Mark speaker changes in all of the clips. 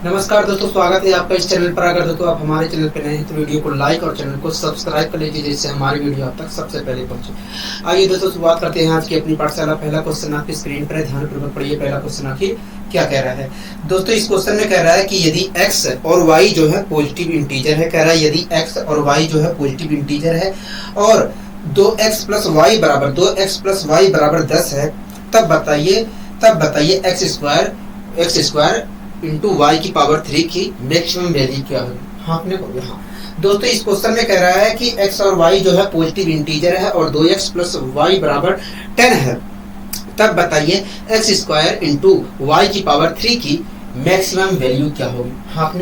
Speaker 1: नमस्कार दोस्तों, स्वागत है आपका इस चैनल पर। अगर दोस्तों आप हमारे चैनल पर नए हैं तो वीडियो को लाइक और चैनल को सब्सक्राइब कर लीजिए, जिससे हमारी वीडियो आप तक सबसे पहले पहुंचे। आइए दोस्तों, शुरुआत करते हैं आज की अपनी पाठशाला। पहला क्वेश्चन आपकी स्क्रीन पर है, ध्यानपूर्वक पढ़िए। पहला क्वेश्चन आखिर क्या कह रहा है दोस्तों? इस क्वेश्चन में कह रहा है कि यदि x और y जो है पॉजिटिव इंटीजर है, कह रहा है यदि x और y जो है पॉजिटिव इंटीजर है और 2x प्लस वाई बराबर 10 है, तब बताइए एक्स स्क्वायर इंटू वाई की पावर 3 की मैक्सिमम वैल्यू क्या होगी। हाँ दोस्तों, इस क्वेश्चन में कह रहा है कि x और y जो है पॉजिटिव इंटीजर है और 2x प्लस वाई बराबर 10 है, तब बताइए एक्स स्क्वायर इंटू वाई की पावर 3 की मैक्सिमम वैल्यू क्या होगी। हाँ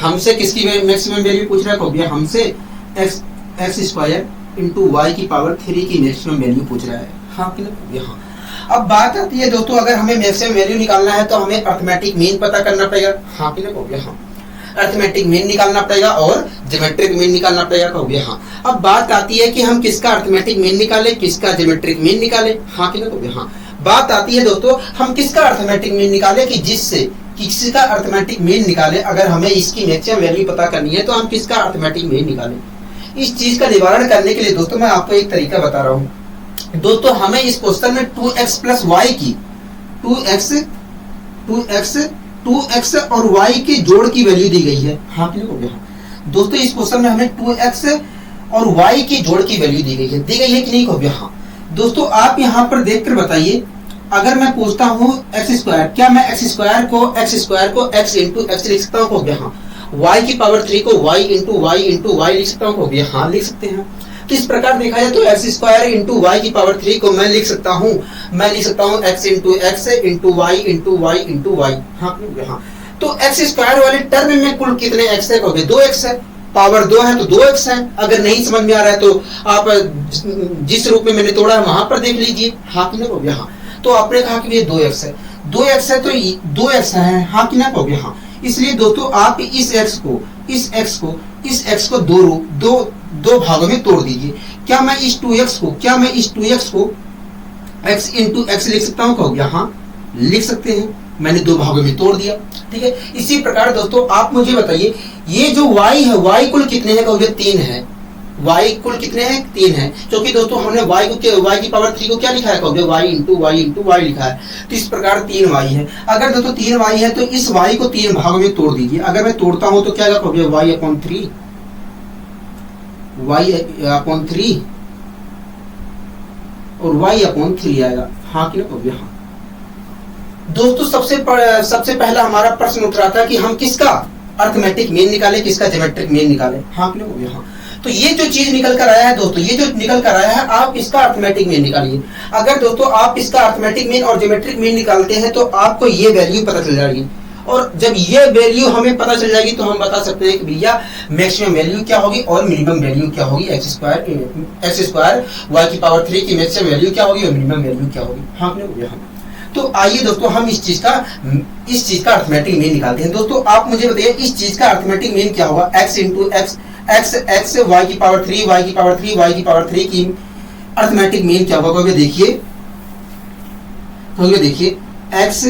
Speaker 1: हमसे किसकी मैक्सिमम वैल्यू पूछ रहा है? हमसे एक्स स्क्वायर इंटू वाई की पावर 3 की मैक्सिमम वैल्यू पूछ रहा है। हाँ अब बात आती है दोस्तों, अगर हमें मैक्सिमम वैल्यू निकालना है तो हमें अरिथमेटिक मीन पता करना पड़ेगा। हाँ अरिथमेटिक मीन निकालना पड़ेगा और ज्योमेट्रिक मीन निकालना पड़ेगा। हाँ अब बात आती है कि हम किसका अरिथमेटिक मीन निकालें, किसका ज्योमेट्रिक मीन निकालें। हाँ बात आती है दोस्तों, हम किसका अरिथमेटिक मीन निकालें कि जिससे किसी का अरिथमेटिक मीन निकाले। अगर हमें इसकी मैक्सिमम वैल्यू पता करनी है तो हम किसका अरिथमेटिक मीन निकालें। इस चीज का निवारण करने के लिए दोस्तों मैं आपको एक तरीका बता रहा हूँ। दोस्तों हमें इस क्वेश्चन में 2x प्लस वाई की 2x और y के जोड़ की वैल्यू दी गई है। हाँ दोस्तों, इस क्वेश्चन में हमें 2x और y के जोड़ की वैल्यू दी गई है कि नहीं? हाँ दोस्तों, आप यहाँ पर देखकर बताइए। अगर मैं पूछता हूँ एक्स स्क्वायर, क्या मैं एक्स स्क्वायर को x इंटू एक्स लिख सकता हूँ? हाँ y की पावर 3 को y इंटू y लिख सकता हूँ? हाँ लिख सकते हैं। तो इस प्रकार देखा जाए तो एक्स स्क्वायर इंटू वाई की पावर 3 को मैं लिख सकता हूँ X into Y into Y. हाँ तो एक्स स्क्वायर वाले टर्म में कुल कितने एक्स है? 2x है, पावर 2 है तो 2x है। अगर नहीं समझ में आ रहा है तो आप जिस रूप में मैंने तोड़ा है वहां पर देख लीजिए। हाँ तो आपने कहा कि ये 2x है तो 2x है। हाँ इसलिए दोस्तों आप इस x को दो भागों में तोड़ दीजिए। क्या मैं इस 2x को x इंटू एक्स लिख सकता हूँ? हाँ लिख सकते हैं, मैंने दो भागों में तोड़ दिया। ठीक है, इसी प्रकार दोस्तों आप मुझे बताइए, ये जो y है, y कुल कितने हैं? 3 है। y कुल कितने हैं? 3 है। क्योंकि दोस्तों हमने y की पावर 3 को क्या लिखा है? y इंटू y लिखा है। तो इस प्रकार 3y है। अगर दोस्तों 3y है तो इस y को 3 भागों में तोड़ दीजिए। अगर मैं तोड़ता हूं तो क्या होगा? y अपॉन 3 और y अपॉन 3 आएगा। हाँ दोस्तों सबसे पहला हमारा प्रश्न उठ रहा था कि हम किसका अरिथमेटिक मीन निकालें, किसका ज्योमेट्रिक मीन निकालें। हाँ तो ये जो चीज निकल कर आया है दोस्तों, आप इसका अरिथमेटिक मीन निकालिए। अगर दोस्तों आप इसका अरिथमेटिक मीन और ज्योमेट्रिक मीन निकालते हैं तो आपको ये वैल्यू पता चल जाएगी। और जब ये वैल्यू हमें पता चल जाएगी तो हम बता सकते हैं कि भैया मैक्सिमम वैल्यू क्या होगी और मिनिमम वैल्यू क्या होगी। एक्स स्क्वायर वाई की पावर 3 की मैक्सिमम वैल्यू क्या होगी और मिनिमम वैल्यू क्या होगी। हाँ तो आइए दोस्तों हम इस चीज का अरिथमेटिक मीन निकालते हैं। दोस्तों आप मुझे बताइए इस चीज का अरिथमेटिक मीन क्या होगा? x इंटू एक्स वाई की पावर 3 की अरिथमेटिक मीन क्या होगा? देखिए एक्स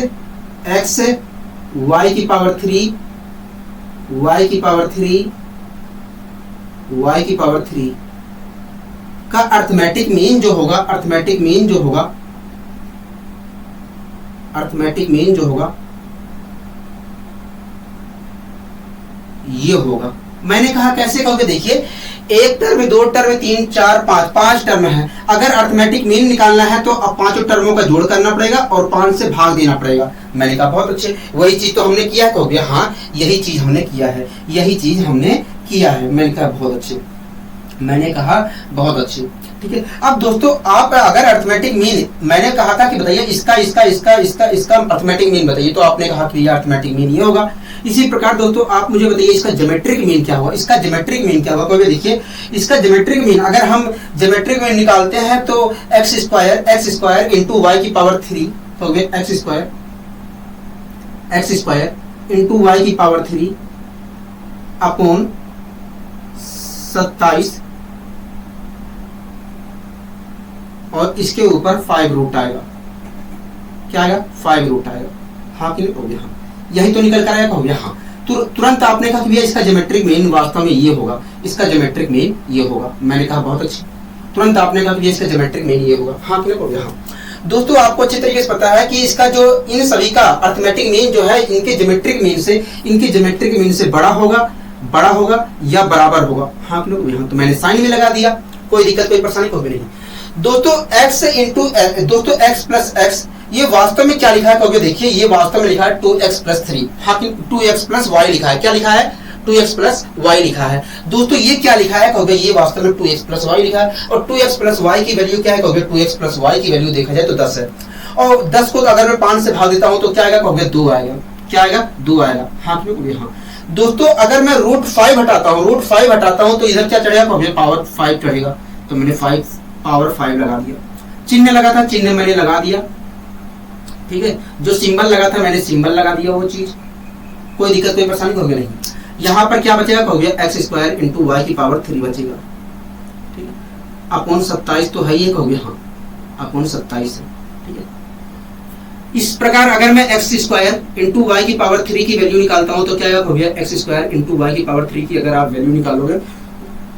Speaker 1: वाई की पावर 3 का अरिथमेटिक मीन जो होगा ये होगा। मैंने कहा कैसे कहोगे? देखिए एक टर्म, 2 टर्म, 3, 4, 5 टर्म है। अगर अरिथमेटिक मीन निकालना है तो अब 5 टर्मों का जोड़ करना पड़ेगा और 5 से भाग देना पड़ेगा। मैंने कहा बहुत अच्छे, वही चीज तो हमने किया है। हाँ यही चीज हमने किया है। मैंने कहा बहुत अच्छे। ठीक है, अब दोस्तों आप अगर अरिथमेटिक मीन, मैंने कहा था कि बताइए इसका अरिथमेटिक मीन बताइए, तो आपने कहा कि ये अरिथमेटिक मीन ये होगा। इसी प्रकार दोस्तों आप मुझे बताइए इसका ज्योमेट्रिक मीन क्या होगा? देखिए इसका ज्योमेट्रिक मीन, अगर हम ज्योमेट्रिक मीन निकालते हैं तो एक्स स्क्वायर इंटू वाई की पावर 3 हो गया। एक्स स्क्वायर इंटू वाई की पावर 3 अपॉन 27 और इसके ऊपर 5 रूट आएगा। क्या आएगा? 5 रूट आएगा। हाँ कि नहीं? हाँ यही तो निकल कर आया, कहोगे हाँ। तुरंत आपने कहा कि भैया इसका ज्योमेट्रिक मीन वास्तव में ये होगा, इसका ज्योमेट्रिक मीन ये होगा। मैंने कहा बहुत अच्छी। तुरंत आपने कहा कि इसका ज्योमेट्रिक मीन ये होगा, हाँ क्लियर हो गया। हाँ दोस्तों आपको अच्छे तरीके से पता है कि इसका जो इन सभी का अर्थमेटिक मीन जो है इनके ज्योमेट्रिक मीन से बड़ा होगा या बराबर होगा। हाँ क्लियर। यहाँ तो मैंने साइन में लगा दिया, कोई दिक्कत कोई परेशानी कोई भी नहीं। दोस्तों x प्लस x ये वास्तव में क्या लिखा है कहोगे, देखिए ये वास्तव में लिखा है 2x प्लस 3। हाँ 2x प्लस y लिखा है, क्या लिखा है 2x प्लस y लिखा है। दोस्तों ये क्या लिखा है कहोगे, ये वास्तव में 2x प्लस y लिखा है। और 2x प्लस y की वैल्यू क्या है कहोगे, 2x प्लस y की वैल्यू देखा जाए तो 10 है। और 10 को अगर मैं 5 से भाग देता हूं तो क्या आएगा कहोगे, 2 आएगा। क्या आएगा, 2 आएगा। हाँ हाँ दोस्तों अगर मैं √5 हटाता हूं तो इधर क्या चढ़ेगा कहोगे, पावर 5 चढ़ेगा। तो मैंने 5 पावर 5 लगा दिया, चिन्ह लगा था, चिन्ह मैंने लगा दिया, ठीक है। जो सिंबल लगा था मैंने सिंबल लगा दिया, वो चीज कोई दिक्कत कोई परेशानी कहोगे नहीं। यहाँ पर क्या बचेगा कहोगे, x² इंटू वाई की पावर 3 बचेगा, ठीक है। अपॉन 27 तो है ही कहोगे, हाँ अपॉन 27 है, ठीक है। इस प्रकार अगर मैं x² इंटू वाई की पावर 3 की वैल्यू निकालता हूं तो क्या आएगा कहोगे, x² इंटू वाई की पावर 3 की अगर आप वैल्यू निकालोगे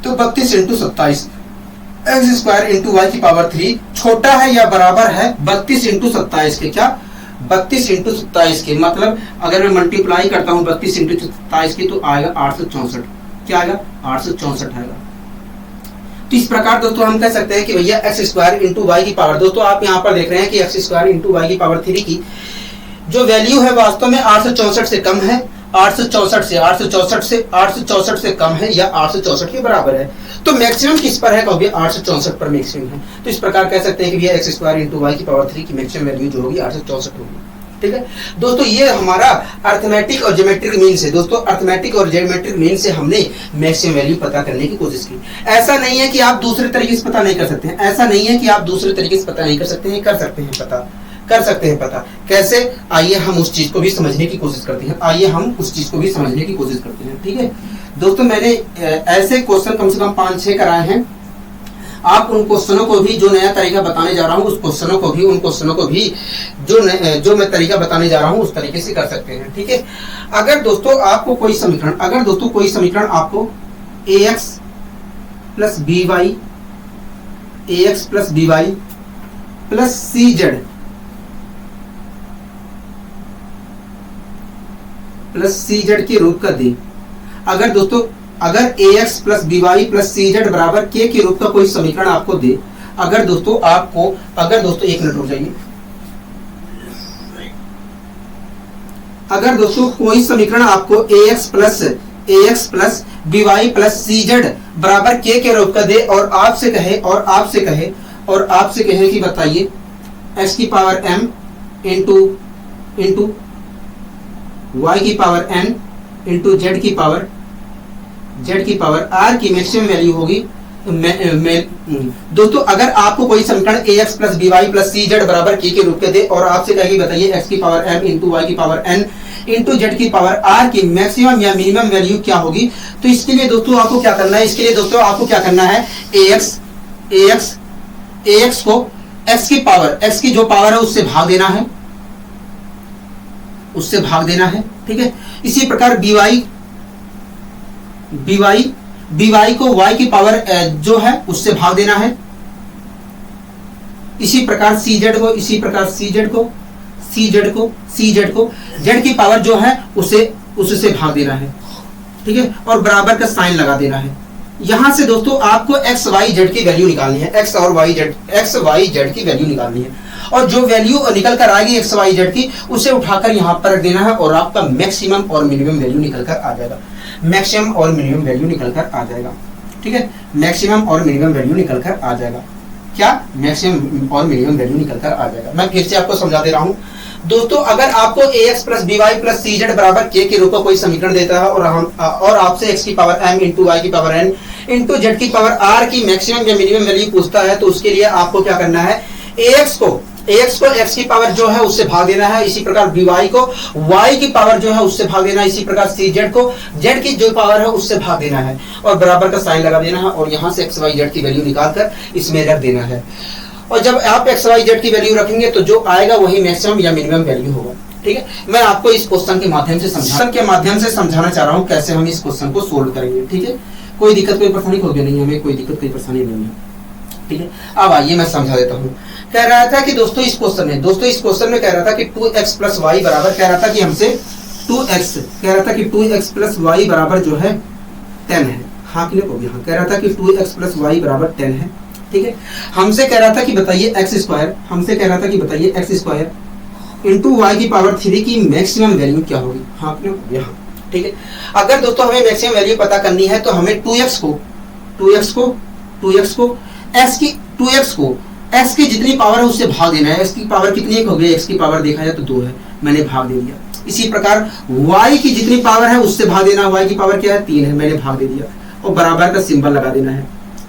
Speaker 1: तो 32 इंटू 27। x² इंटू वाई की पावर 3 छोटा है या बराबर है 32 इंटू 27 के, क्या 32 इंटू 27 के, मतलब अगर मैं मल्टीप्लाई करता हूं 32 इंटू 27 की तो आएगा 864। क्या आएगा, 864 आएगा। तो इस प्रकार दोस्तों हम कह सकते हैं कि भैया x² इंटू वाई की पावर, दोस्तों आप यहाँ पर देख रहे हैं कि x² इंटू वाई की पावर 3 की जो वैल्यू है वास्तव में 864 से कम है, 864 से कम है या 864 के बराबर है। तो मैक्सिमम किस पर है कहोगे, 864 पर मैक्सिमम है। तो इस प्रकार कह सकते हैं कि भैया x² इंटू वाई की पावर 3 की मैक्सिमम वैल्यू जो होगी 864 होगी, ठीक है। दोस्तों ये हमारा अर्थमेटिक और ज्योमेट्रिक मीन से, दोस्तों अर्थमेटिक और ज्योमेट्रिक मीन से हमने मैक्सिमम वैल्यू पता करने की कोशिश की। ऐसा नहीं है कि आप दूसरे तरीके से पता नहीं कर सकते हैं, कर सकते हैं पता कैसे, आइए हम उस चीज को भी समझने की कोशिश करते हैं, ठीक है। दोस्तों मैंने ऐसे क्वेश्चन कम से कम 5-6 कराए हैं। आप उन क्वेश्चनों को भी जो नया तरीका बताने जा रहा हूं उन क्वेश्चनों को भी जो मैं तरीका बताने जा रहा हूं उस तरीके से कर सकते हैं, ठीक है। अगर दोस्तों आपको कोई समीकरण आपको ax plus by plus cz के रूप का दे, अगर ax plus by plus cz बराबर k के रूप का कोई समीकरण आपको दे, अगर दोस्तों एक मिनट रुक जाइए, अगर दोस्तों कोई समीकरण आपको ax plus by plus cz बराबर k के रूप का दे और आपसे कहे कि बताइए x की पावर m इंटू y की पावर n इंटू z की पावर r की मैक्सिमम वैल्यू होगी। दोस्तों अगर आपको कोई समीकरण ax plus by plus cz बराबर k के रूप में दे और आपसे कहेगी बताइए x की पावर m इंटू y की पावर n इंटू z की पावर r की मैक्सिमम या मिनिमम वैल्यू क्या होगी, तो इसके लिए दोस्तों आपको क्या करना है, ax को x की जो पावर है उससे भाग देना है, ठीक है। इसी प्रकार by को y की पावर जो है उससे भाग देना है। इसी प्रकार cz को z की पावर जो है उससे भाग देना है, ठीक है। और बराबर का साइन लगा देना है। यहां से दोस्तों आपको x y z की वैल्यू निकालनी है, x y z की वैल्यू निकालनी है। और जो वैल्यू निकल कर आएगी x y z की उसे उठाकर यहाँ पर रख देना है और आपका मैक्सिमम और मिनिमम वैल्यू निकल कर आ जाएगा, ठीक है। मैक्सिमम और मिनिमम वैल्यू निकल कर आ जाएगा, क्या मैक्सिमम और मिनिमम वैल्यू निकल कर आ जाएगा। मैं फिर से आपको समझा दे रहा हूँ दोस्तों, अगर आपको ax plus by plus cz बराबर k के रूप का कोई समीकरण देता है और आपसे x की पावर m इंटू y की पावर n इंटू z की पावर r की मैक्सिमम या मिनिमम वैल्यू पूछता है, तो उसके लिए आपको क्या करना है, ax को x की पावर जो है उससे भाग देना है। इसी प्रकार by को y की पावर जो है उससे भाग देना है। इसी प्रकार cz को z की जो पावर है उससे भाग देना है और बराबर का साइन लगा देना है और यहाँ से x y z की वैल्यू निकालकर इसमें रख देना है। और जब आप x y z की वैल्यू रखेंगे तो जो आएगा वही मैक्सिमम या मिनिमम वैल्यू होगा, ठीक है, मैं आपको इस क्वेश्चन के माध्यम से समझाना चाह रहा हूँ कैसे हम इस क्वेश्चन को सोल्व करेंगे। ठीक है, कोई दिक्कत कोई परेशानी होगी नहीं, हमें कोई दिक्कत कोई परेशानी नहीं है। ठीक है, अब आइए मैं समझा देता हूँ। कह रहा था कि दोस्तों इस क्वेश्चन में कह रहा था कि 2x प्लस वाई बराबर, कह रहा था कि हमसे 2x, कह रहा था कि 2x प्लस वाई बराबर जो है 10 है। हाँ क्लियर हो गया। हाँ, कह रहा था कि 2x प्लस वाई बराबर 10 है। ठीक है, हमसे कह रहा था कि बताइए x स्क्वायर, हमसे कह रहा था कि बताइए x स्क्वायर इंटू वाई की पावर 3 की मैक्सिमम वैल्यू क्या होगी। हाँ क्लियर हो गया। ठीक है, अगर दोस्तों हमें मैक्सिमम वैल्यू पता करनी है तो हमें 2x को x की जितनी पावर है उससे भाग देना है। x की पावर कितनी हो गई, x की पावर देखा जाए तो 2 है, मैंने भाग दे दिया। इसी प्रकार y की जितनी पावर है उससे भाग देना, y की पावर क्या है 3 है, मैंने भाग दे दिया और बराबर का सिंबल लगा देना है।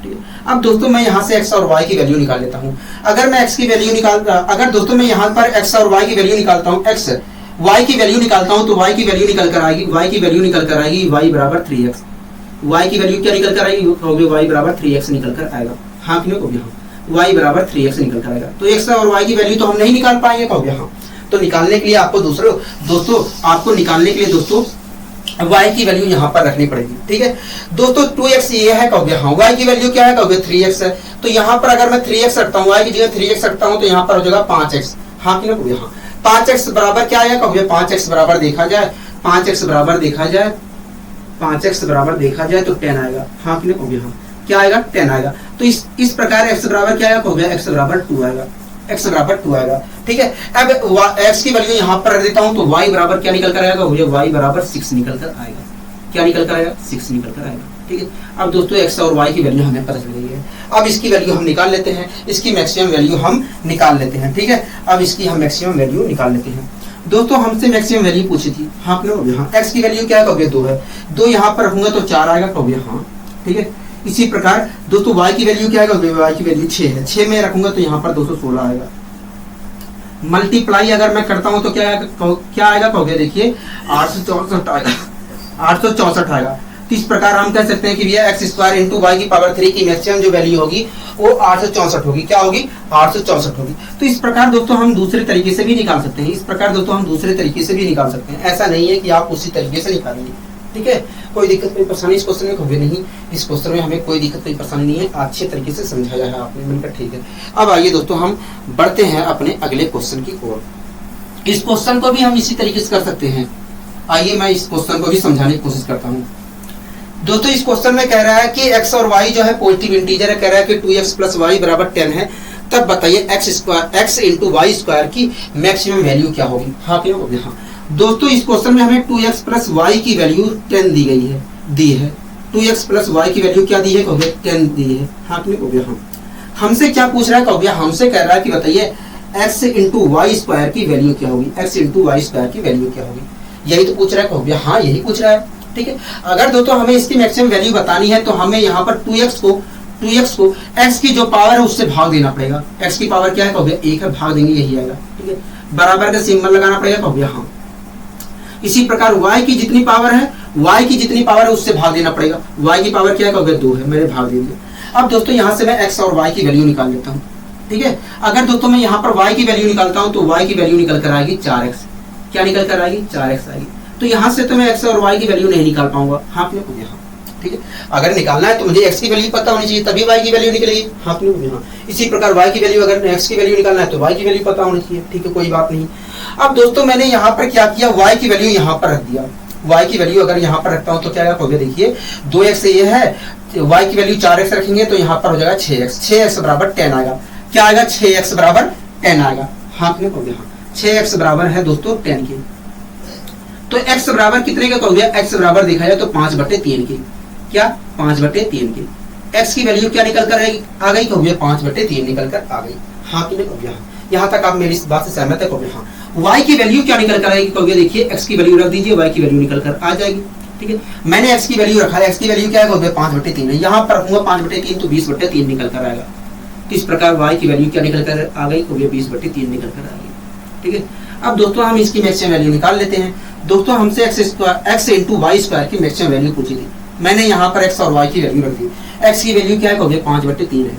Speaker 1: ठीक है, अब दोस्तों मैं यहाँ से x और y की वैल्यू निकाल लेता हूँ। अगर मैं x की वैल्यू अगर दोस्तों मैं यहाँ पर x और y की वैल्यू निकालता हूँ, x y की वैल्यू निकालता हूँ तो y की वैल्यू निकल कर आएगी, y बराबर 3x। y की वैल्यू क्या निकल कर आएगी, y बराबर 3x निकल कर आएगा। हाँ क्लियर हो गया। y बराबर 3x निकल कर आएगा। तो x और y की वैल्यू तो हम नहीं निकाल पाएंगे, हो गया। हाँ, तो निकालने के लिए आपको दोस्तों निकालने के लिए दोस्तों y की वैल्यू यहाँ पर रखनी पड़ेगी। ठीक है दोस्तों, 2x ये है, हो गया। हाँ, y की वैल्यू क्या है, हो गया 3x है। तो यहाँ पर अगर मैं 3x रखता हूँ, y की जगह 3x रखता हूँ तो यहाँ पर हो जाएगा 5x। हाँ क्लियर हो गया। हाँ, 5x बराबर क्या आएगा, हो गया 5x बराबर देखा जाए, 5x बराबर देखा जाए तो 10 आएगा। हाँ क्लियर हो गया। हाँ, क्या आएगा 10 आएगा। तो इस प्रकार x बराबर क्या आएगा, हो गया x बराबर 2 आएगा, x बराबर 2 आएगा। ठीक है, अब x की वैल्यू यहाँ पर रख देता हूँ तो y बराबर क्या निकल कर आएगा, हो गया y बराबर 6 निकल कर आएगा। क्या निकल कर आएगा, 6 निकल कर आएगा। ठीक है, अब दोस्तों x और y की वैल्यू हमें पता चल गई है। अब इसकी वैल्यू हम निकाल लेते हैं, इसकी मैक्सिमम वैल्यू हम निकाल लेते हैं। ठीक है, अब इसकी हम मैक्सिमम वैल्यू निकाल लेते हैं। दोस्तों हमसे मैक्सिमम वैल्यू पूछी थी। हाँ हो गया। हाँ, x की वैल्यू क्या है, 2 है, 2 यहाँ पर रखूंगा तो 4 आएगा। हो गया। हाँ ठीक है, इसी प्रकार दोस्तों y की वैल्यू क्या है, y की वैल्यू 6 है, 6 में रखूंगा तो यहाँ पर 216 आएगा। मल्टीप्लाई अगर मैं करता हूँ तो क्या आएगा, हो गया देखिए 864 आएगा, 864 आएगा। तो इस प्रकार हम कह सकते हैं कि भैया x स्क्वायर इंटू वाई की पावर 3 की मैक्सिमम जो वैल्यू होगी वो 864 होगी। क्या होगी, 864 होगी। तो इस प्रकार दोस्तों हम दूसरे तरीके से भी निकाल सकते हैं, ऐसा नहीं है कि आप उसी तरीके से निकालेंगे। ठीक है, कोई दिक्कत कोई परेशानी इस क्वेश्चन में कभी नहीं, इस क्वेश्चन में हमें कोई दिक्कत कोई परेशानी नहीं है, अच्छे तरीके से समझाया है आपने, मिलकर ठीक है। अब आइए दोस्तों हम बढ़ते हैं अपने अगले क्वेश्चन की ओर। इस क्वेश्चन को भी हम इसी तरीके से कर सकते हैं। आइए मैं इस क्वेश्चन को भी समझाने की कोशिश करता हूँ। दोस्तों इस क्वेश्चन में कह रहा है कि x और y जो है पॉजिटिव इंटीजर है, कह रहा है कि 2x प्लस वाई बराबर 10 है, तब बताइए x इंटू वाई स्क्वायर की मैक्सिमम वैल्यू क्या होगी। हाँ क्या होगी। हाँ दोस्तों इस क्वेश्चन में हमें 2x प्लस वाई की वैल्यू 10 दी है 2x प्लस वाई की वैल्यू क्या दी है, 10 दी है। हाँ क्लियर हो गया। हाँ, हमसे क्या पूछ रहा है, हो गया हमसे कह रहा है कि बताइए x इंटू वाई स्क्वायर की वैल्यू क्या होगी, x इंटू वाई स्क्वायर की वैल्यू क्या होगी, यही तो पूछ रहा है। हो गया। हाँ यही पूछ रहा है। ठीक है, अगर दोस्तों हमें इसकी मैक्सिमम वैल्यू बतानी है तो हमें यहाँ पर 2x को x की जो पावर है उससे भाग देना पड़ेगा। x की पावर क्या है, हो गया 1 है, भाग देंगे यही आएगा। ठीक है, बराबर का सिंबल लगाना पड़ेगा। हो गया। हाँ, इसी प्रकार y की जितनी पावर है उससे भाग देना पड़ेगा। y की पावर क्या है, हो गया 2 है, मैंने भाग दे दिया। अब दोस्तों यहाँ से मैं x और y की वैल्यू निकाल लेता हूँ। ठीक है, अगर दोस्तों मैं यहाँ पर y की वैल्यू निकालता हूँ तो y की वैल्यू निकल कर आएगी 4x। क्या निकल कर आएगी, 4x आएगी। तो यहाँ से तो मैं x और y की वैल्यू नहीं निकाल पाऊंगा। हाँ हो गया। ठीक है, अगर निकालना है तो मुझे x की वैल्यू पता होनी चाहिए तभी y की वैल्यू निकलेगी। हाँ हो गया। इसी प्रकार y की वैल्यू, अगर x की वैल्यू निकालना है तो y की वैल्यू पता होनी चाहिए। ठीक है, कोई बात नहीं। अब दोस्तों मैंने यहाँ पर क्या किया, y की वैल्यू यहाँ पर रख दिया। y की वैल्यू अगर यहाँ पर रखता हूँ तो क्या हो गया, देखिए 2x ये है, y की वैल्यू 4x रखेंगे तो यहाँ पर हो जाएगा 6x बराबर 10 आएगा। क्या आएगा, 6x बराबर 10 आएगा। हाँ हो गया। 6x बराबर है दोस्तों 10 के। तो x बराबर कितने का हो गया, x बराबर देखा जाए तो 5/3 के। क्या, 5/3 के। x की वैल्यू क्या निकल कर आ गई, हो गया 5/3 निकल कर आ गई। हाँ हो गया। यहाँ तक आप मेरी इस बात से सहमत है। हो गया। हाँ, y की वैल्यू क्या निकल कर आएगी, हो गया देखिए x की वैल्यू रख दीजिए, y की वैल्यू निकल कर आ जाएगी। ठीक है, मैंने x की वैल्यू रखा है, x की वैल्यू क्या है, हो गया 5/3 है, यहाँ पर रखूंगा 5/3 तो 20/3 निकल कर आएगा। तो इस प्रकार y की वैल्यू क्या निकल कर आ गई, हो गया 20/3 निकल कर आ गई। ठीक है, अब दोस्तों हम इसकी मैक्सिमम वैल्यू निकाल लेते हैं। दोस्तों हमसे x इंटू वाई स्क्वायर की मैक्सिमम वैल्यू पूछी थी, मैंने यहाँ पर x और y की वैल्यू रख दी। x की वैल्यू क्या है, हो गया 5/3 है,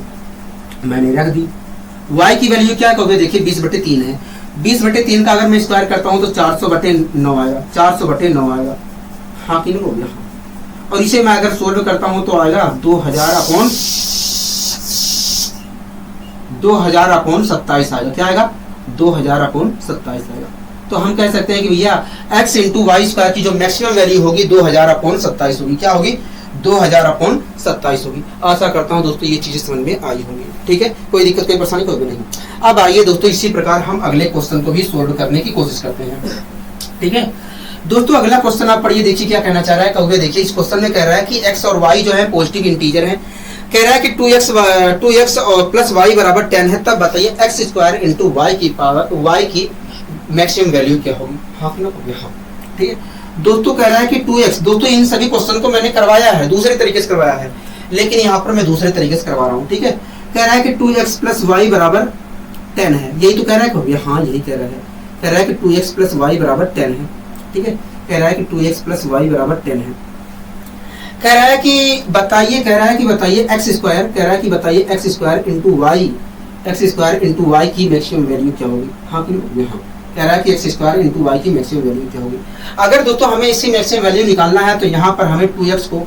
Speaker 1: मैंने रख दी। y की वैल्यू क्या है, हो गया देखिए 20/3 है, 20/3 का अगर मैं स्क्वायर करता हूँ तो 400/9 आएगा, 400/9 आएगा। हाँ कि नहीं हो गया? हाँ। और इसे मैं अगर सोल्व करता हूँ तो आएगा 2000/27 आएगा। क्या आएगा? 2000/27 आएगा। तो हम कह सकते हैं कि भैया x इंटू वाई स्क्वायर की जो मैक्सिमम वैल्यू होगी 2000/27 होगी। क्या होगी? 2000/27 होगी। आशा करता हूं दोस्तों ये चीजें समझ में आई होंगी। ठीक है, कोई दिक्कत कोई परेशानी कोई भी नहीं। अब आइए दोस्तों इसी प्रकार हम अगले क्वेश्चन को भी सोल्व करने की कोशिश करते हैं। ठीक है दोस्तों, अगला क्वेश्चन आप पढ़िए, देखिए क्या कहना चाह रहा है। कहोगे देखिए इस क्वेश्चन में कह रहा है कि x और y जो है पॉजिटिव इंटीजर है। कह रहा है कि 2x और प्लस y बराबर 10 है, तब बताइए x स्क्वायर इंटू y की पावर y की मैक्सिमम वैल्यू क्या होगी? हाँ कि ना होगी? हाँ। ठीक है दोस्तों, कह रहा है कि 2x, दोस्तों इन सभी क्वेश्चन को मैंने करवाया है दूसरे तरीके से करवाया है, लेकिन यहाँ पर मैं दूसरे तरीके से करवा रहा हूँ। ठीक है, कह रहा है कि 2x प्लस वाई बराबर 10 है, यही तो कह रहा है कि हाँ यही कह रहा है। कह रहा है कि 2x प्लस वाई बराबर 10 है। ठीक है, कह रहा है कि 2x प्लस वाई बराबर 10 है। कह रहा है कि बताइए, एक्स स्क्वायर, कह रहा है कि बताइए एक्स स्क्वायर इंटू वाई की मैक्सिमम वैल्यू क्या होगी? हाँ कि नहीं? हाँ। कह रहा है कि एक्स स्क्वायर इंटू वाई की मैक्सिमम वैल्यू क्या होगी? अगर दोस्तों हमें इसकी मैक्सिमम वैल्यू निकालना है तो यहाँ पर हमें 2x को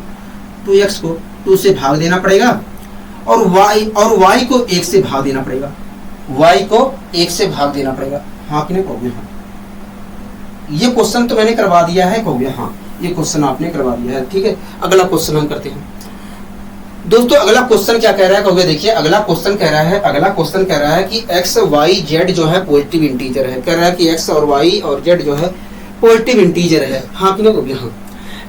Speaker 1: 2 से भाग देना पड़ेगा और y को 1 से भाग देना पड़ेगा, y को 1 से भाग देना पड़ेगा। हाँ कि नहीं कहोगे? हाँ। ये क्वेश्चन तो मैंने करवा दिया है, कहोगे हाँ ये क्वेश्चन आपने करवा दिया है। ठीक है, अगला क्वेश्चन हम करते हैं दोस्तों। अगला क्वेश्चन क्या कह रहा है? कहोगे देखिए अगला क्वेश्चन कह रहा है कि x y z जो है पॉजिटिव इंटीजर है। कह रहा है कि x और y और z जो है पॉजिटिव इंटीजर है। हाँ कि नहीं कहोगे? हाँ।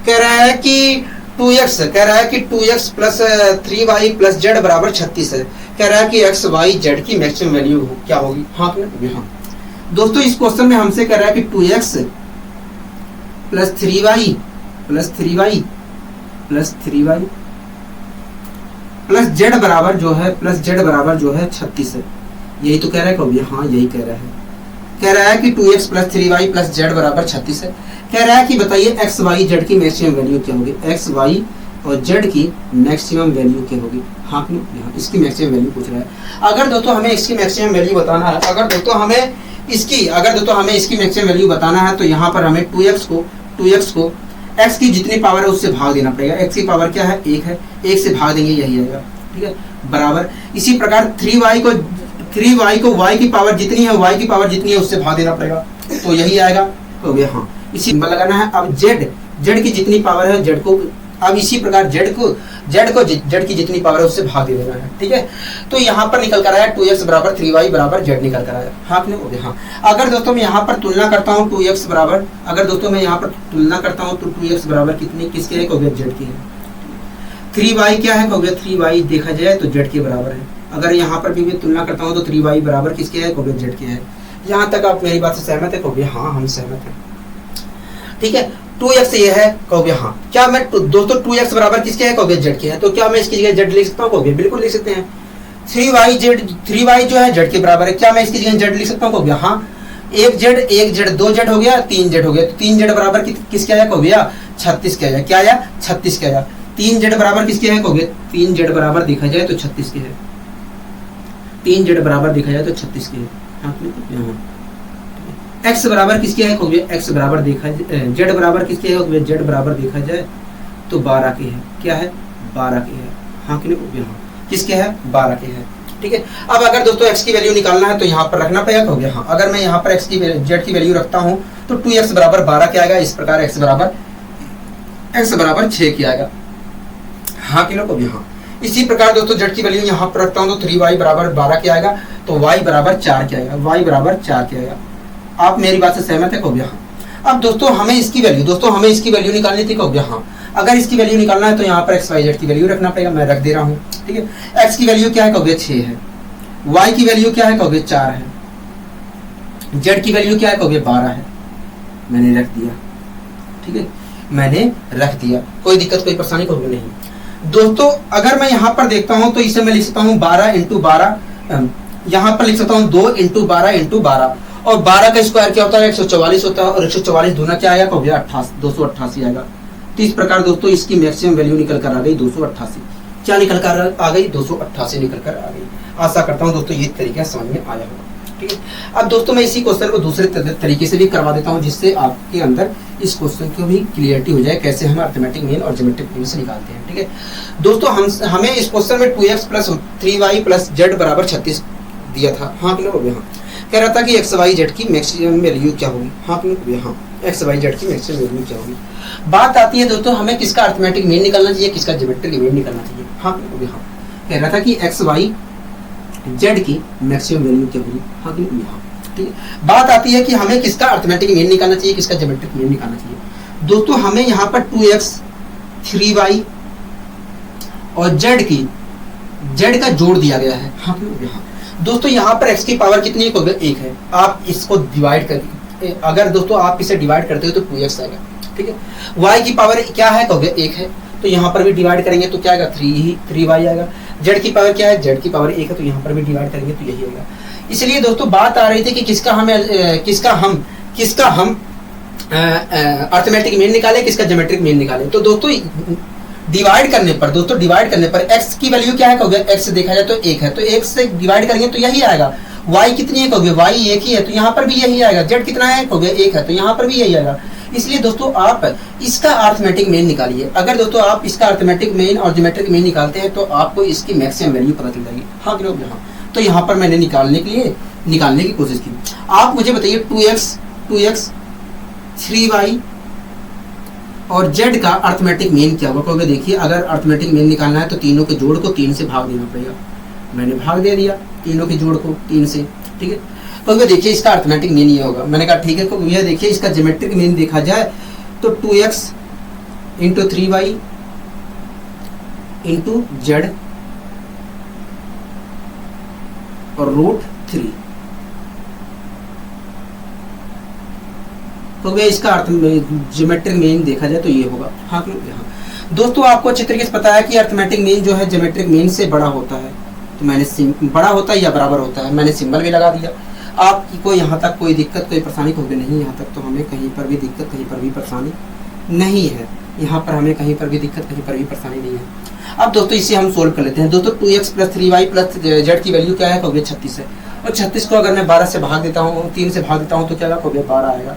Speaker 1: कह रहा है कि 2x plus 3y plus z बराबर 36 है। कह रहा है कि x y z की मैक्सिमम वैल्यू क्या होगी? हाँ कि नहीं? हाँ। दोस्तों इस क्वेश्चन में हमसे कह रहा है कि 2x plus 3y plus z बराबर जो है 36 है। यही तो कह रहा है कहोगे? हाँ यही कह रहा है। कह रहा है कि 2x plus 3y plus z बराबर 36 है। कह रहा है कि बताइए x y z की मैक्सिमम वैल्यू क्या होगी? x y और z की मैक्सिमम वैल्यू क्या होगी? हाँ इसकी मैक्सिमम वैल्यू पूछ रहा है। अगर दोस्तों हमें इसकी मैक्सिमम वैल्यू बताना है, अगर दोस्तों हमें इसकी मैक्सिमम वैल्यू बताना है तो यहाँ पर हमें 2x को x की जितनी पावर है उससे भाग देना पड़ेगा। x की पावर क्या है? 1 है, 1 से भाग देंगे यही आएगा। ठीक है, बराबर इसी प्रकार 3y को y की पावर जितनी है उससे भाग देना पड़ेगा, तो यही आएगा। हो गया? हाँ। इसी लगाना है। अब z की जितनी पावर है z को, अब इसी प्रकार z की जितनी पावर है उससे भाग दे देना है। ठीक है, तो यहाँ पर निकल कर आया 2x बराबर 3y बराबर z निकल कर आया। हाँ आपने हो गया? हाँ। अगर दोस्तों मैं यहाँ पर तुलना करता हूँ 2x बराबर, तो 2x बराबर किसके है? कहोगे z की है। 3y क्या है? कहोगे 3y देखा जाए तो z के बराबर है। अगर यहाँ पर भी मैं तुलना करता हूँ तो 3y बराबर किसके है? कहोगे z के है। यहाँ तक आप मेरी बात से सहमत है? कहोगे हाँ हम सहमत हैं। ठीक है, 2x ये है, कहोगे हाँ। क्या मैं दोस्तों 2x बराबर किसके है? कहोगे z के है। तो क्या मैं इसकी जगह z लिख सकता हूँ? कहोगे बिल्कुल लिख सकते हैं। 3y जो है z के बराबर है। क्या मैं इसकी जगह z लिख सकता हूँ? कहोगे हाँ। 1z 2z हो गया, 3z हो गया। तो 3z बराबर किसके आया? कहोगे 36 के आया। क्या आया? 36 के आया। 3z बराबर किसके है? कहोगे 3z बराबर देखा जाए तो 36 के है। 3z बराबर देखा जाए तो 36 के है। x बराबर किसके है? कहोगे x बराबर देखा जाए, z बराबर किसके है? कहोगे z बराबर देखा जाए तो 12 के है। क्या है? 12 के है। हाँ कि नहीं? हाँ। किसके है? 12 के है। ठीक है, अब अगर दोस्तों x की वैल्यू निकालना है तो यहाँ पर रखना पड़ेगा। कहोगे हाँ। अगर मैं यहाँ पर z की वैल्यू रखता हूँ तो 2x बराबर 12 के आएगा। इस प्रकार x बराबर 6 की आएगा। हाँ कि नहीं? हाँ। इसी प्रकार दोस्तों z की वैल्यू यहाँ पर रखता हूँ तो 3y बराबर 12 के आएगा, तो y बराबर 4 के आएगा। y बराबर 4 के आएगा। आप मेरी बात से सहमत है? कहोगे हाँ। अब दोस्तों हमें इसकी वैल्यू निकालनी थी। कहोगे हाँ। अगर इसकी वैल्यू निकालना है तो यहाँ पर x y z की वैल्यू रखना पड़ेगा। मैं रख दे रहा हूँ। ठीक है, x की वैल्यू क्या है? कहोगे 6 है। y की वैल्यू क्या है? कहोगे 4 है। z की वैल्यू क्या है? कहोगे 12 है। मैंने रख दिया। ठीक है, मैंने रख दिया। कोई दिक्कत कोई परेशानी कहोगे नहीं। दोस्तों अगर मैं यहाँ पर देखता हूँ तो इसे मैं लिख सकता हूँ 12 इंटू 12, यहाँ पर लिख सकता हूँ 2 इंटू 12 इंटू 12, और 12 का स्क्वायर क्या होता है? 144 होता है, और 144 दूना क्या आएगा? कहोगे 288 आएगा। तो इस प्रकार दोस्तों इसकी मैक्सिमम वैल्यू निकल कर आ गई 288। क्या निकल कर आ गई? 288 निकल कर आ गई। आशा करता हूँ दोस्तों ये तरीका समझ में आया होगा। ठीक है। अब दोस्तों मैं इसी क्वेश्चन को दूसरे तरीके से भी करवा देता हूँ, जिससे आपके अंदर इस क्वेश्चन की भी क्लियरिटी हो जाए कैसे हम अर्थमेटिक मीन और ज्योमेट्रिक मीन से निकालते हैं। ठीक है दोस्तों, हमें इस क्वेश्चन में 2x plus 3y plus z बराबर 36 दिया था। हाँ क्लियर हो गया। हाँ कह रहा था कि एक्स वाई जेड की मैक्सिमम वैल्यू क्या होगी। हाँ क्लियर हो गया। हाँ एक्स वाई जेड की मैक्सिमम वैल्यू क्या होगी। बात आती है दोस्तों हमें किसका अर्थमेटिक मीन निकालना चाहिए, किसका ज्योमेट्रिक मीन निकालना चाहिए। हाँ क्लियर हो गया। हाँ कह रहा था कि एक्स वाई जेड की मैक्सिमम वैल्यू क्या होगी। हाँ क्लियर हो गया। हाँ ठीक है। बात आती है कि हमें किसका अर्थमेटिक मीन निकालना चाहिए, किसका ज्योमेट्रिक मीन निकालना चाहिए। दोस्तों हमें यहाँ पर 2x 3y और z का जोड़ दिया गया है। हाँ यहाँ दोस्तों यहाँ पर x की पावर कितनी है, 1 है। आप इसको डिवाइड कर, अगर दोस्तों आप इसे डिवाइड करते हो तो 2x आएगा। ठीक है, y की पावर क्या है, 1 है, तो यहाँ पर भी डिवाइड करेंगे तो क्या आएगा, 3y आएगा। z की पावर क्या है, z की पावर 1 है, तो यहाँ पर भी डिवाइड करेंगे तो यही आएगा। इसलिए दोस्तों बात आ रही थी कि किसका हम अर्थमेटिक मीन निकाले, किसका ज्योमेट्रिक मीन निकाले। तो दोस्तों डिवाइड करने पर x की वैल्यू क्या है, कहोगे x से देखा जाए तो 1 है, तो 1 से डिवाइड करेंगे तो यही आएगा। y कितनी है, कहोगे y 1 ही है, तो यहाँ पर भी यही आएगा। z कितना है, कहोगे 1 है, तो यहाँ पर भी यही आएगा। इसलिए दोस्तों आप इसका अर्थमेटिक मीन निकालिए। अगर दोस्तों आप इसका अर्थमेटिक मीन और ज्योमेट्रिक मीन निकालते हैं तो आपको इसकी मैक्सिमम वैल्यू पता चल जाएगी। हाँ गिरो यहाँ, तो यहाँ पर मैंने निकालने की कोशिश की। आप मुझे बताइए 2x 3y और z का अर्थमेटिक मीन क्या होगा। क्योंकि देखिए अगर अर्थमेटिक मीन निकालना है तो तीनों के जोड़ को 3 से भाग देना पड़ेगा। मैंने भाग दे दिया तीनों के जोड़ को 3 से। ठीक है, क्योंकि देखिए इसका अर्थमेटिक मीन ये होगा। मैंने कहा ठीक है, तो यह देखिए इसका ज्योमेट्रिक मीन देखा जाए तो 2x into 3y into z और √3, तो इसका अर्थ ज्योमेट्रिक मीन देखा जाए तो ये होगा। हाँ यहाँ दोस्तों आपको अच्छे तरीके से पता है कि अर्थमेटिक मीन जो है ज्योमेट्रिक मीन से बड़ा होता है, तो मैंने बड़ा होता है या बराबर होता है, मैंने सिंबल भी लगा दिया। आपकी को यहाँ तक कोई दिक्कत कोई परेशानी होगी नहीं, यहाँ तक तो हमें कहीं पर भी दिक्कत कहीं पर भी परेशानी नहीं है। यहाँ पर हमें कहीं पर भी दिक्कत कहीं पर भी परेशानी नहीं है। अब दोस्तों इसे हम सोल्व कर लेते हैं। दोस्तों 2x plus 3y plus z की वैल्यू क्या है, कहोगे 36 है, और 36 को अगर मैं 12 से भाग देता हूँ, 3 से भाग देता हूँ तो क्या आएगा, कहोगे 12 आएगा।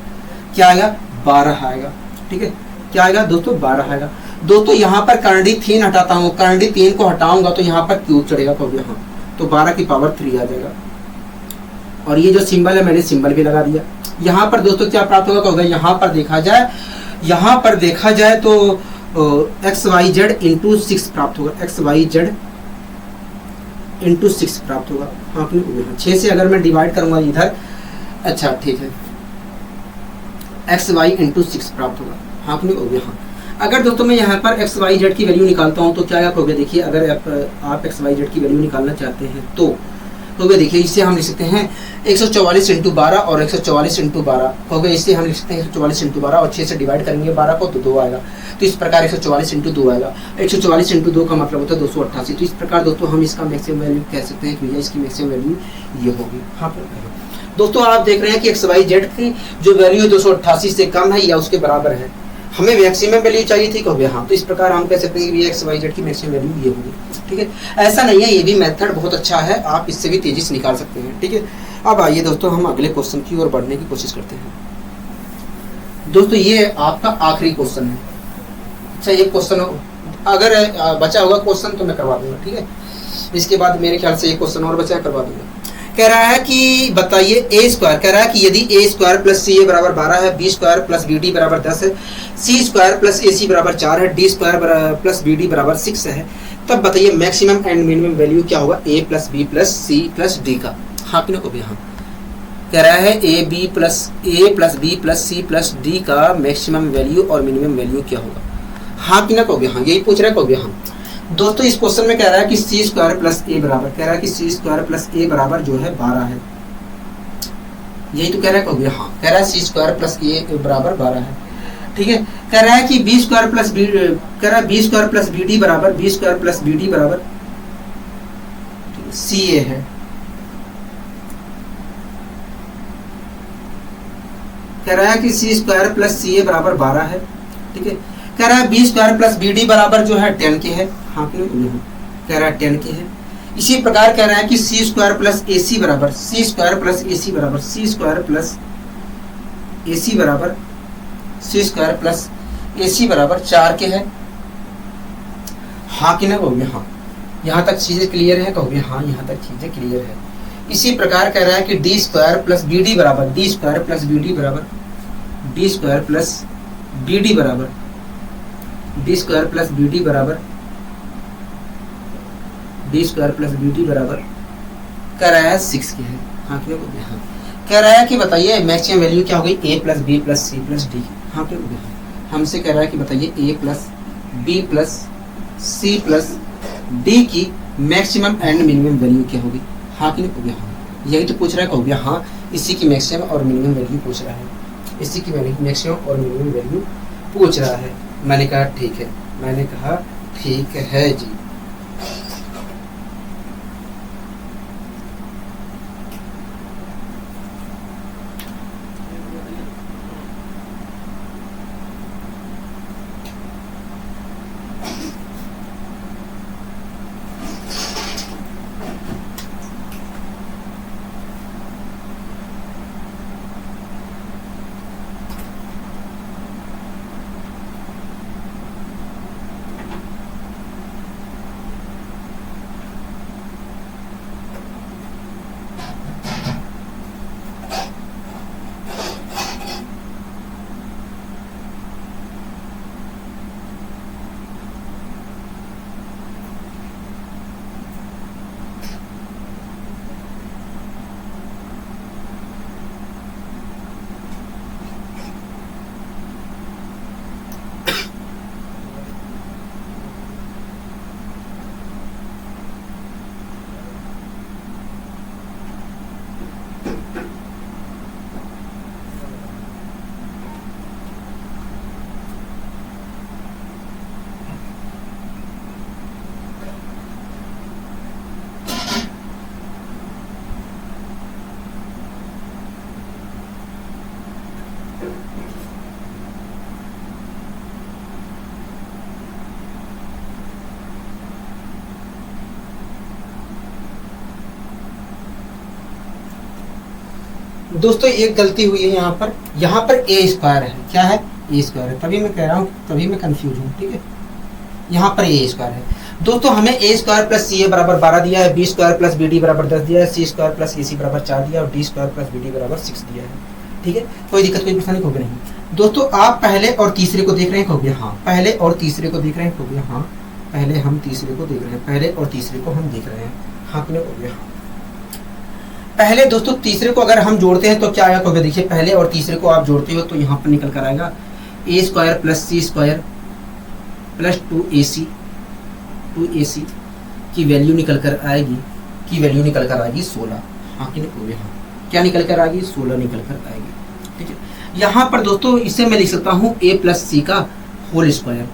Speaker 1: क्या आएगा, 12 आएगा। ठीक है, क्या आएगा दोस्तों, 12 आएगा। दोस्तों यहाँ पर कर्णडी 3 हटाता हूँ, कर्णडी 3 को हटाऊंगा तो यहाँ पर क्यूब चढ़ेगा, कहोगे हाँ, तो 12 की पावर 3 आ जाएगा। और ये जो सिंबल है मैंने सिंबल भी लगा दिया। यहाँ पर दोस्तों क्या प्राप्त होगा, कहोगे यहाँ पर देखा जाए तो एक्स वाई जेड इंटू 6 प्राप्त होगा, एक्स वाई जेड इंटू 6 प्राप्त होगा। हाँ 6 से अगर मैं डिवाइड करूंगा इधर, अच्छा ठीक है, एक्स वाई इंटू 6 प्राप्त होगा। हाँ आपने हो गया। हाँ अगर दोस्तों मैं यहाँ पर एक्स वाई जेड की वैल्यू निकालता हूँ तो क्या आप कहोगे, देखिए अगर आप एक्स वाई जेड की वैल्यू निकालना चाहते हैं तो देखिए इससे हम लिख सकते हैं 144 इंटू 12 और 144 इंटू 12, कहोगे इससे हम लिख सकते हैं 144 इंटू 12 और 6 से डिवाइड करेंगे 12 को तो 2 आएगा। तो इस प्रकार 144 इंटू 2 आएगा। 144 इंटू 2 का मतलब होता है 288। तो इस प्रकार दोस्तों हम इसका मैक्सिमम वैल्यू कह सकते हैं कि भैया इसकी मैक्सिमम वैल्यू ये होगी। हाँ दोस्तों आप देख रहे हैं कि एक्स वाई जेड की जो वैल्यू है 288 से कम है या उसके बराबर है। हमें मैक्सिमम वैल्यू चाहिए थी, कहोगे हाँ, तो इस प्रकार हम कह सकते हैं कि एक्स वाई जेड की मैक्सिमम वैल्यू ये होगी। ठीक है, ऐसा नहीं है, ये भी मेथड बहुत अच्छा है, आप इससे भी तेजी से निकाल सकते हैं। ठीक है, अब आइए दोस्तों हम अगले क्वेश्चन की ओर बढ़ने की कोशिश करते हैं। दोस्तों ये आपका आखिरी क्वेश्चन है। अच्छा ये क्वेश्चन अगर बचा होगा क्वेश्चन तो मैं करवा दूंगा। ठीक है, इसके बाद मेरे ख्याल से एक क्वेश्चन और बचा करवा दूंगा। कह रहा है कि बताइए ए स्क्वायर, कह रहा है कि यदि ए स्क्वायर प्लस सी ए बराबर 12 है, B square plus B D बराबर 10 है, सी स्क्वायर प्लस ए सी बराबर 4 है, D square plus B D बराबर 6 है, तब बताइए मैक्सिमम एंड मिनिमम वैल्यू क्या होगा A plus B plus C plus D का। हाँ कि ना को भी, हाँ कह रहा है A plus B plus C plus D का मैक्सिमम वैल्यू और मिनिमम वैल्यू क्या होगा। हाँ कि ना को भी, हाँ यही पूछ रहा है, को भी हाँ। दोस्तों इस क्वेश्चन में कह रहा है कि सी स्क्वायर प्लस ए बराबर, कह रहा है कि सी स्क्वायर प्लस ए बराबर जो है 12 है, यही तो कह रहा है, कहोगे हाँ, कह रहा है सी स्क्वायर प्लस ए बराबर 12 है। ठीक है, कह रहा है कि बी स्क्वायर प्लस बी, कह रहा है B square plus B D बराबर, B square plus B D बराबर सी ए है। कह रहा है कि सी स्क्वायर प्लस सी ए बराबर 12 है। ठीक है, कह रहा है B square plus B D बराबर जो है 10 के है। हाँ कह रहा है 10 के है। इसी प्रकार कह रहा है कि सी स्क्वायर प्लस ए सी बराबर सी स्क्वायर प्लस ए सी बराबर सी स्क्वायर प्लस ए सी बराबर सी स्क्वायर प्लस ए सी बराबर 4 के है। हाँ कि ना कहोगे हाँ, यहाँ तक चीजें क्लियर है, कहोगे हाँ यहाँ तक चीजें क्लियर है। इसी प्रकार कह रहा है कि D square plus B D बराबर D square plus B D बराबर D square plus B D बराबर D square plus B D बराबर D square plus B D बराबर कह रहा है 6 के है। हाँ क्यों बोलते हाँ, कह रहा है कि बताइए मैक्सिमम वैल्यू क्या होगी A plus B plus C plus D. हाँ क्यों बोलते हैं, हमसे कह रहा है कि बताइए A plus B plus C plus D की मैक्सिमम एंड मिनिमम वैल्यू क्या होगी। हाँ कि नहीं कहोगे हाँ, यही तो पूछ रहा है, कहोगे हाँ इसी की मैक्सिमम और मिनिमम वैल्यू पूछ रहा है, इसी की मैक्सिमम और मिनिमम वैल्यू पूछ रहा है। मैंने कहा ठीक है, मैंने कहा ठीक है जी। दोस्तों एक गलती हुई है यहाँ पर ए स्क्वायर है, क्या है ए स्क्वायर है, तभी मैं कह रहा हूँ, तभी मैं कंफ्यूज हूँ। ठीक है, यहाँ पर ए स्क्वायर है दोस्तों, हमें ए स्क्वायर प्लस सी ए बराबर 12 दिया है, B square plus B D बराबर 10 दिया है, सी स्क्वायर प्लस ए सी बराबर 4 दिया और D square plus B D बराबर 6 दिया है। ठीक है, कोई दिक्कत कोई परेशानी होगी नहीं। दोस्तों आप पहले और तीसरे को देख रहे हैं, कहोगे हाँ, पहले और तीसरे को देख रहे हैं, कहोगे हाँ, पहले हम तीसरे को देख रहे हैं, पहले और तीसरे को हम देख रहे हैं। हाँ कि नहीं, हाँ। पहले दोस्तों तीसरे को अगर हम जोड़ते हैं तो क्या आएगा, कहोगे देखिए पहले और तीसरे को आप जोड़ते हो तो यहाँ पर निकल कर आएगा ए स्क्वायर प्लस सी स्क्वायर प्लस 2ac की वैल्यू निकल कर आएगी, 16। हाँ कि नहीं, हाँ, क्या निकल कर आएगी, 16 निकल कर आएगी। ठीक है, यहाँ पर दोस्तों इसे मैं लिख सकता हूँ ए प्लस सी का होल स्क्वायर,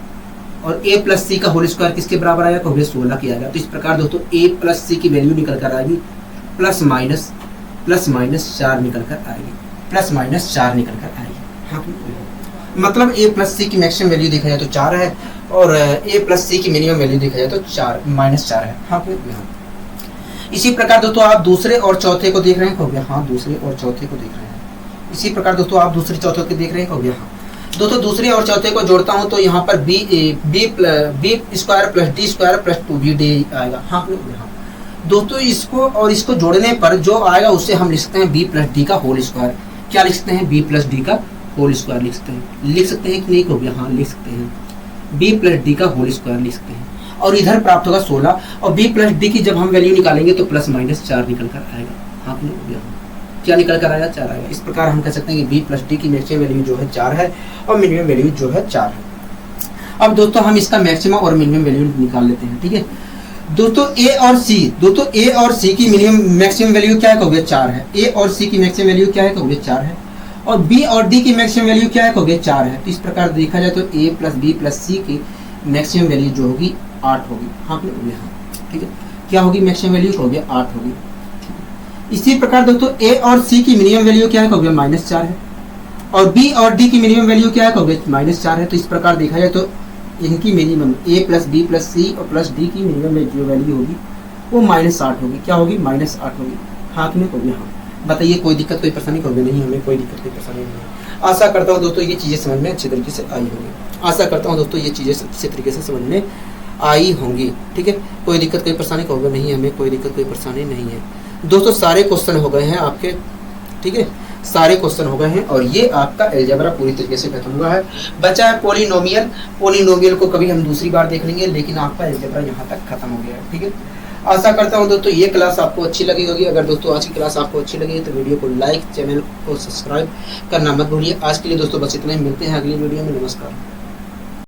Speaker 1: और ए प्लस सी का होल स्क्वायर किसके बराबर आएगा, कहोगे 16 के आएगा। तो इस प्रकार दोस्तों ए प्लस सी की वैल्यू निकल कर आएगी प्लस माइनस 4 निकल कर आएगी, प्लस माइनस 4 निकल कर आएगी। हाँ, मतलब ए प्लस सी की मैक्सिमम वैल्यू देखा जाए तो 4 है और ए प्लस सी की मिनिमम वैल्यू देखा जाए तो 4 है। हाँ, इसी प्रकार दोस्तों आप दूसरे और चौथे को देख रहे हैं, कहोगे हाँ, दूसरे और चौथे को देख रहे हैं। इसी प्रकार दोस्तों आप दूसरे चौथे को देख रहे हैं, कहोगे हाँ। दोस्तों दूसरे और चौथे को जोड़ता हूँ तो यहाँ पर B square plus D square plus 2bd आएगा। हाँ, दोस्तों इसको और इसको जोड़ने पर जो आएगा उससे हम लिख सकते हैं b प्लस डी का होल स्क्वायर। क्या लिख सकते हैं, b प्लस डी का होल स्क्वायर लिख सकते हैं कि नहीं, कहोगे हाँ लिख सकते हैं, b प्लस डी का होल स्क्वायर लिख सकते हैं। और इधर प्राप्त होगा 16 और b प्लस डी की जब हम वैल्यू निकालेंगे तो प्लस माइनस 4 निकल कर आएगा। हाँ, क्या निकल कर आएगा, 4 आएगा। इस प्रकार हम कह सकते हैं कि b प्लस डी की मैक्सिमम वैल्यू जो है 4 है और मिनिमम वैल्यू जो है 4 है। अब दोस्तों हम इसका मैक्सिमम और मिनिमम वैल्यू निकाल लेते हैं। ठीक है दोस्तों, ए और सी की मिनिमम मैक्सिमम वैल्यू क्या है, कहोगे 4 है। ए और सी की मैक्सिमम वैल्यू क्या है, कहोगे 4 है। और बी और डी की मैक्सिमम वैल्यू क्या है, कहोगे 4 है। तो इस प्रकार देखा जाए तो ए प्लस बी प्लस सी की मैक्सिमम वैल्यू जो होगी 8 होगी। हाँ, ठीक है, क्या होगी मैक्सिमम वैल्यू, कहोगे 8 होगी। इसी प्रकार दोस्तों ए और सी की मिनिमम वैल्यू क्या है, कहोगे -4 है। और बी और डी की मिनिमम वैल्यू क्या है, कहोगे -4 है। तो इस प्रकार देखा जाए तो इनकी मिनिमम ए प्लस बी प्लस सी और प्लस डी की मिनिमम जो वैल्यू होगी वो -8 होगी। क्या होगी? -8 होगी। हाथ में होगी। हाँ, बताइए कोई दिक्कत कोई परेशानी होगी? नहीं, हमें कोई दिक्कत कोई परेशानी नहीं है। आशा करता हूँ दोस्तों ये चीज़ें समझ में अच्छी तरीके से आई होंगी। आशा करता हूँ दोस्तों ये चीज़ें अच्छे तरीके से समझ में आई होंगी। ठीक है, कोई दिक्कत कोई परेशानी होगा? नहीं, हमें कोई दिक्कत कोई परेशानी नहीं है। दोस्तों सारे क्वेश्चन हो गए हैं आपके। ठीक है, सारे क्वेश्चन हो गए हैं और ये आपका अलजेब्रा पूरी तरीके से खत्म हुआ है। बचा है पॉलिनोमियल। पॉलिनोमियल को कभी हम दूसरी बार देख लेंगे, लेकिन आपका अलजेब्रा यहाँ तक खत्म हो गया है। ठीक है, आशा करता हूँ दोस्तों ये क्लास आपको अच्छी लगी होगी। अगर दोस्तों आज की क्लास आपको अच्छी लगी तो वीडियो को लाइक, चैनल को सब्सक्राइब करना मत भूलिए। आज के लिए दोस्तों बस इतना ही, मिलते हैं अगली वीडियो में। नमस्कार।